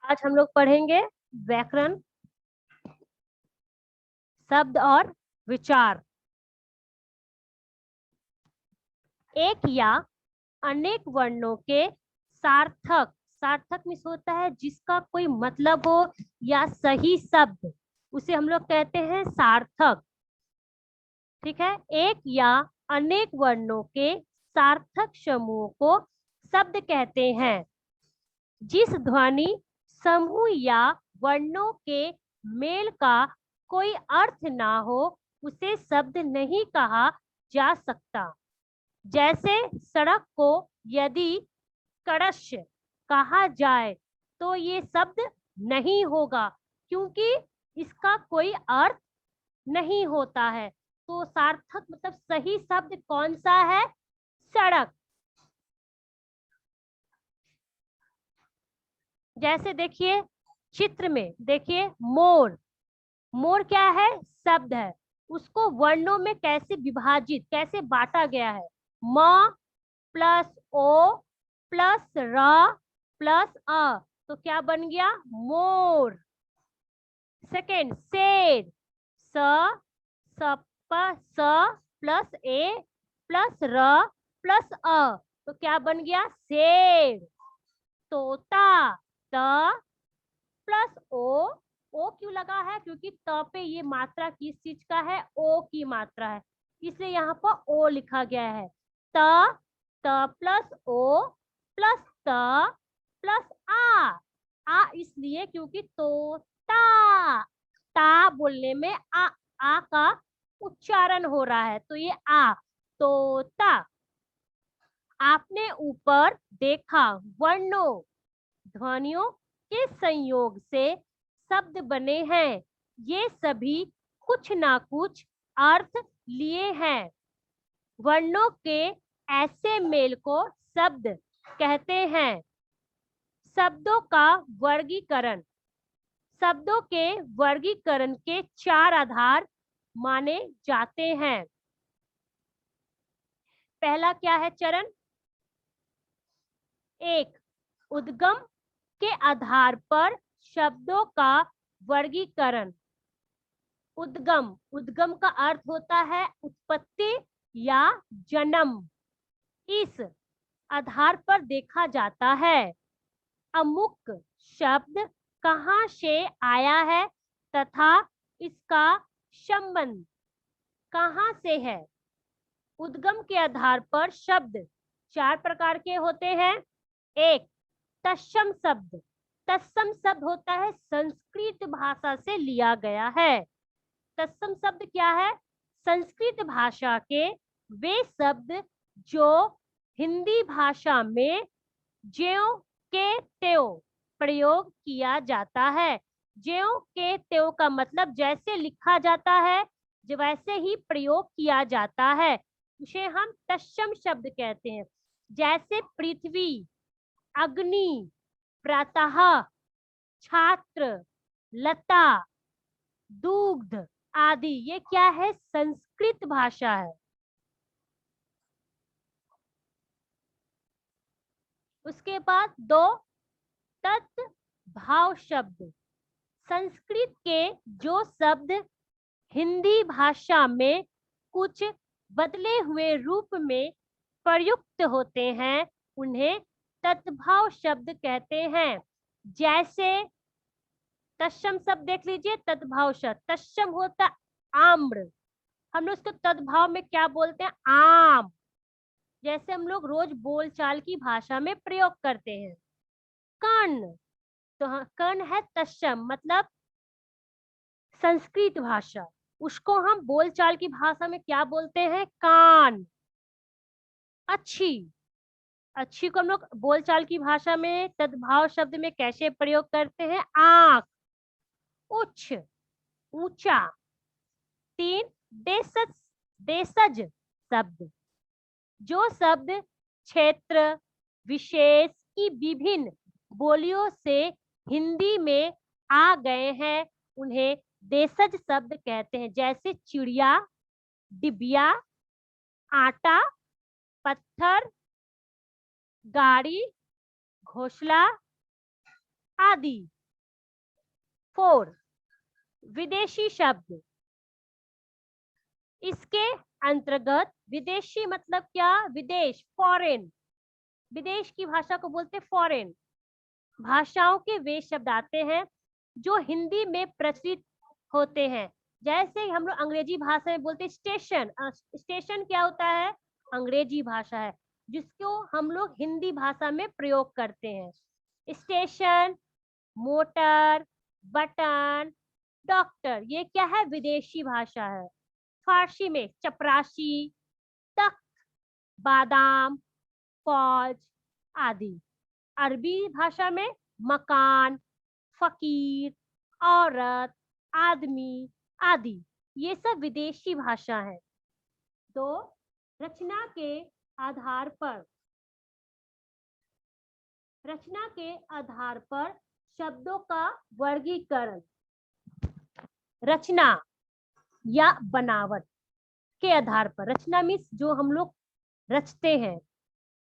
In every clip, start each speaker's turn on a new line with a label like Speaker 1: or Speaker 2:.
Speaker 1: आज हम लोग पढ़ेंगे व्याकरण, शब्द और विचार। एक या अनेक वर्णों के सार्थक, सार्थक मीन्स होता है जिसका कोई मतलब हो या सही शब्द, उसे हम लोग कहते हैं सार्थक। ठीक है, एक या अनेक वर्णों के सार्थक समूह को शब्द कहते हैं। जिस ध्वनि समूह या वर्णों के मेल का कोई अर्थ ना हो उसे शब्द नहीं कहा जा सकता। जैसे सड़क को यदि कड़श कहा जाए तो ये शब्द नहीं होगा, क्योंकि इसका कोई अर्थ नहीं होता है। तो सार्थक मतलब सही शब्द कौन सा है? सड़क। जैसे देखिए चित्र में देखिए मोर, मोर क्या है? शब्द है। उसको वर्णों में कैसे विभाजित, कैसे बांटा गया है? म प्लस ओ प्लस र प्लस अ, तो क्या बन गया? मोर। सेकेंड शेर, स स प्लस ए प्लस र प्लस अ, तो क्या बन गया? शेर। तोता, त प्लस ओ क्यों लगा है? क्योंकि त पे ये मात्रा किस चीज का है? ओ की मात्रा है, इसलिए यहाँ पर ओ लिखा गया है। त प्लस ओ प्लस त प्लस आ इसलिए क्योंकि तोता, ता बोलने में आ का उच्चारण हो रहा है, तो ये आ, तोता। आपने ऊपर देखा वर्णों ध्वनियों के संयोग से शब्द बने हैं। ये सभी कुछ ना कुछ अर्थ लिए हैं। वर्णों के ऐसे मेल को शब्द कहते हैं। शब्दों का वर्गीकरण, शब्दों के वर्गीकरण के 4 आधार माने जाते हैं। पहला क्या है चरण? एक, उद्गम के आधार पर शब्दों का वर्गीकरण। उद्गम, उद्गम का अर्थ होता है उत्पत्ति या जन्म। इस आधार पर देखा जाता है अमुक शब्द कहाँ से आया है तथा इसका संबंध कहाँ से है। उद्गम के आधार पर शब्द 4 प्रकार के होते हैं। एक, तत्सम शब्द। तत्सम शब्द होता है संस्कृत भाषा से लिया गया है। तत्सम शब्द क्या है? संस्कृत भाषा के वे शब्द जो हिंदी भाषा में ज्यों के त्यों प्रयोग किया जाता है। ज्यों के त्यों का मतलब जैसे लिखा जाता है, जो वैसे ही प्रयोग किया जाता है, उसे हम तत्सम शब्द कहते हैं। जैसे पृथ्वी, अग्नि, प्रातः, छात्र, लता, दुग्ध आदि, ये क्या है? संस्कृत भाषा है। उसके बाद 2, तत्भाव शब्द। संस्कृत के जो शब्द हिंदी भाषा में कुछ बदले हुए रूप में प्रयुक्त होते हैं उन्हें तत्भाव शब्द कहते हैं। जैसे तत्सम शब्द देख लीजिए, तत्भाव शब्द। तत्सम होता आम्र, हम लोग उसको तत्भाव में क्या बोलते हैं? आम। जैसे हम लोग रोज बोलचाल की भाषा में प्रयोग करते हैं। कर्ण, तो हाँ, कर्ण है तत्सम मतलब संस्कृत भाषा, उसको हम बोलचाल की भाषा में क्या बोलते हैं? कान। अच्छी, अच्छी को हम लोग बोलचाल की भाषा में तद्भाव शब्द में कैसे प्रयोग करते हैं? आंख। उच्च, ऊंचा। 3, देशज, देशज शब्द। जो शब्द क्षेत्र विशेष की विभिन्न बोलियों से हिंदी में आ गए हैं उन्हें देशज शब्द कहते हैं। जैसे चिड़िया, डिबिया, आटा, पत्थर, गाड़ी, घोंसला आदि। 4 विदेशी शब्द। इसके अंतर्गत विदेशी मतलब क्या? विदेश, फॉरेन। विदेश की भाषा को बोलते फॉरेन। भाषाओं के वे शब्द आते हैं जो हिंदी में प्रचलित होते हैं। जैसे हम लोग अंग्रेजी भाषा में बोलते स्टेशन। स्टेशन क्या होता है? अंग्रेजी भाषा है, जिसको हम लोग हिंदी भाषा में प्रयोग करते हैं। स्टेशन, मोटर, बटन, डॉक्टर, ये क्या है? विदेशी भाषा है। फारसी में चपरासी, तख्त, बादाम, फौज आदि। अरबी भाषा में मकान, फकीर, औरत, आदमी आदि, ये सब विदेशी भाषा है। तो रचना के आधार पर शब्दों का वर्गीकरण। रचना या बनावट के आधार पर, रचना मीन्स जो हम लोग रचते हैं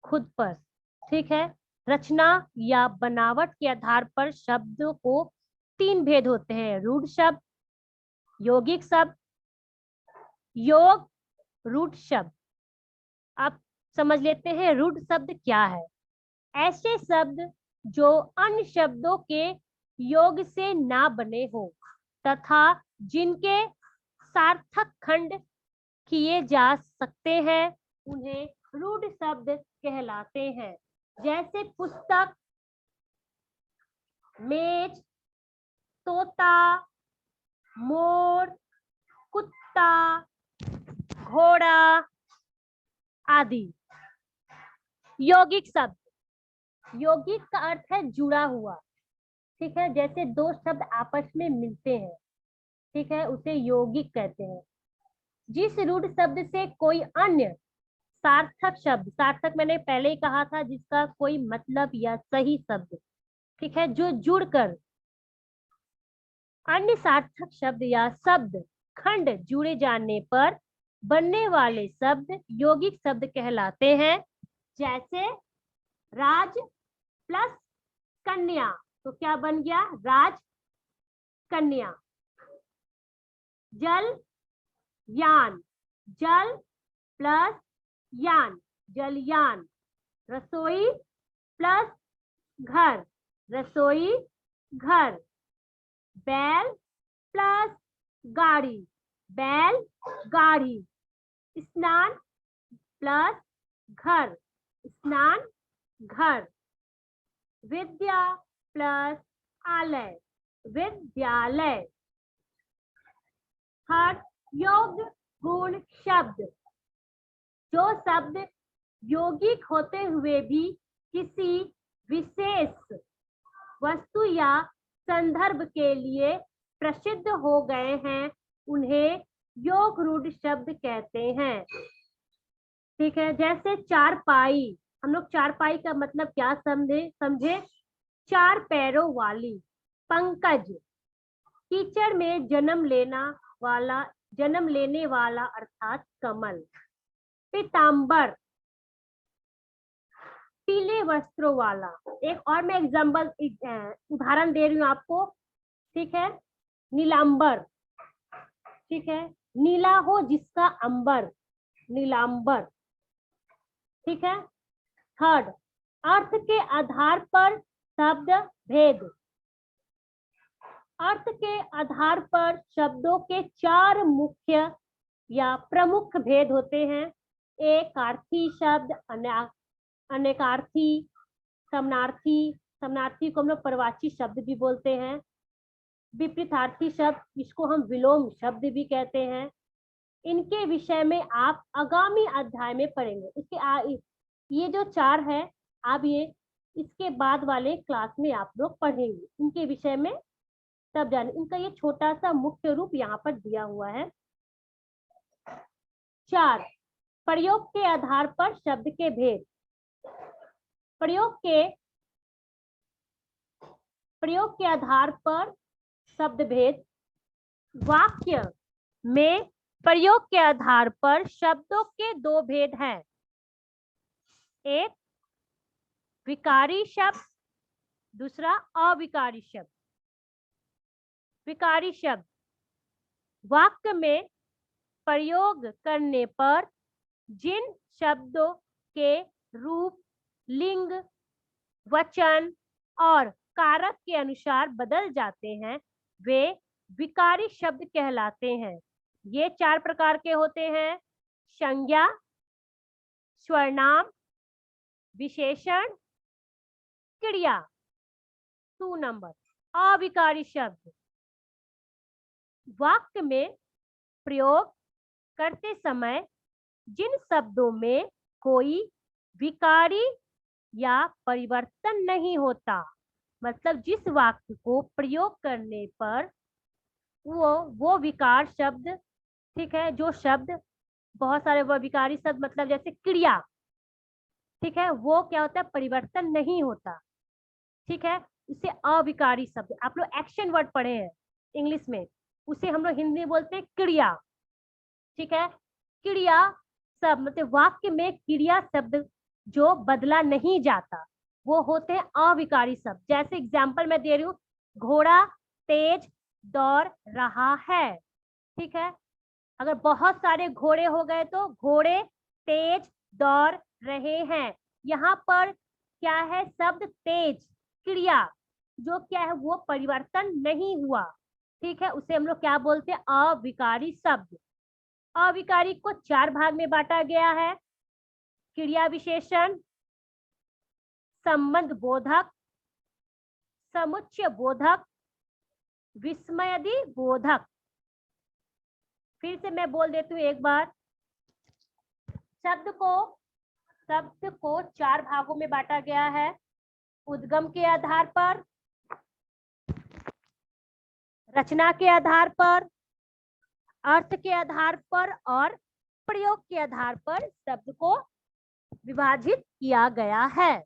Speaker 1: खुद पर, ठीक है। रचना या बनावट के आधार पर शब्दों को 3 भेद होते हैं: रूढ़ शब्द, यौगिक शब्द, योग रूढ़ शब्द। आप समझ लेते हैं रूढ़ शब्द क्या है। ऐसे शब्द जो अन्य शब्दों के योग से ना बने हो तथा जिनके सार्थक खंड किए जा सकते हैं, उन्हें रूढ़ शब्द कहलाते हैं। जैसे पुस्तक, मेज, तोता, मोर, कुत्ता, घोड़ा आदि। यौगिक शब्द, यौगिक का अर्थ है जुड़ा हुआ, ठीक है। जैसे 2 शब्द आपस में मिलते हैं, ठीक है, उसे यौगिक कहते हैं। जिस रूढ़ शब्द से कोई अन्य सार्थक शब्द, सार्थक मैंने पहले ही कहा था, जिसका कोई मतलब या सही शब्द, ठीक है, जो जुड़कर अन्य सार्थक शब्द या शब्द खंड जुड़े जाने पर बनने वाले शब्द यौगिक शब्द कहलाते हैं। जैसे राज प्लस कन्या, तो क्या बन गया? राज कन्या। जल यान, जल प्लस यान, जलयान। रसोई प्लस घर, रसोई घर। बैल प्लस गाड़ी, बैल गाड़ी। स्नान प्लस घर, स्नान घर। विद्या प्लस आलय, विद्यालय। हर योग गुण शब्द, जो शब्द यौगिक होते हुए भी किसी विशेष वस्तु या संदर्भ के लिए प्रसिद्ध हो गए हैं, उन्हें योग रूढ़ शब्द कहते हैं, ठीक है। जैसे चारपाई, हम लोग चारपाई का मतलब क्या समझे? 4 पैरों वाली। पंकज, कीचड़ में जन्म लेने वाला अर्थात कमल। पीतांबर, पीले वस्त्रों वाला। एक और मैं एग्जाम्पल उदाहरण दे रही हूँ आपको, ठीक है। नीलांबर, ठीक है, नीला हो जिसका अंबर, नीलांबर, ठीक है। थर्ड, अर्थ के आधार पर शब्द भेद। अर्थ के आधार पर शब्दों के 4 मुख्य या प्रमुख भेद होते हैं। एकार्थी शब्द, अनेकार्थी, समानार्थी, समानार्थी को हम लोग परवाची शब्द भी बोलते हैं। विपरीतार्थी शब्द, इसको हम विलोम शब्द भी कहते हैं। इनके विषय में आप आगामी अध्याय में पढ़ेंगे। ये जो 4 है, आप ये इसके बाद वाले क्लास में आप लोग पढ़ेंगे इनके विषय में, तब जाने। इनका ये छोटा सा मुख्य रूप यहाँ पर दिया हुआ है। 4, प्रयोग के आधार पर शब्द के भेद। प्रयोग के आधार पर शब्द भेद। वाक्य में प्रयोग के आधार पर शब्दों के 2 भेद हैं। एक विकारी शब्द, दूसरा अविकारी शब्द। विकारी शब्द वाक्य में प्रयोग करने पर जिन शब्दों के रूप, लिंग, वचन और कारक के अनुसार बदल जाते हैं वे विकारी शब्द कहलाते हैं। ये 4 प्रकार के होते हैं: संज्ञा, स्वरनाम, विशेषण, क्रिया। 2 नंबर, अविकारी शब्द वाक्य में प्रयोग करते समय जिन शब्दों में कोई विकारी या परिवर्तन नहीं होता, मतलब जिस वाक्य को प्रयोग करने पर वो विकार शब्द, ठीक है, जो शब्द बहुत सारे वो विकारी शब्द, मतलब जैसे क्रिया, ठीक है, वो क्या होता है, परिवर्तन नहीं होता, ठीक है, उसे अविकारी शब्द। आप लोग एक्शन वर्ड पढ़े हैं इंग्लिश में, उसे हम लोग हिंदी में बोलते हैं क्रिया, ठीक है। क्रिया शब्द मतलब वाक्य में क्रिया शब्द जो बदला नहीं जाता, वो होते हैं अविकारी शब्द। जैसे एग्जाम्पल मैं दे रही हूँ, घोड़ा तेज दौड़ रहा है, ठीक है। अगर बहुत सारे घोड़े हो गए तो घोड़े तेज दौड़ रहे हैं। यहाँ पर क्या है, शब्द तेज, क्रिया जो क्या है वो परिवर्तन नहीं हुआ, ठीक है, उसे हम लोग क्या बोलते हैं, अविकारी शब्द। अविकारी को 4 भाग में बांटा गया है: क्रिया विशेषण, संबंध बोधक, समुच्चय बोधक, विस्मयादि बोधक। फिर से मैं बोल देती हूँ एक बार, शब्द को 4 भागों में बांटा गया है: उद्गम के आधार पर, रचना के आधार पर, अर्थ के आधार पर और प्रयोग के आधार पर शब्द को विभाजित किया गया है।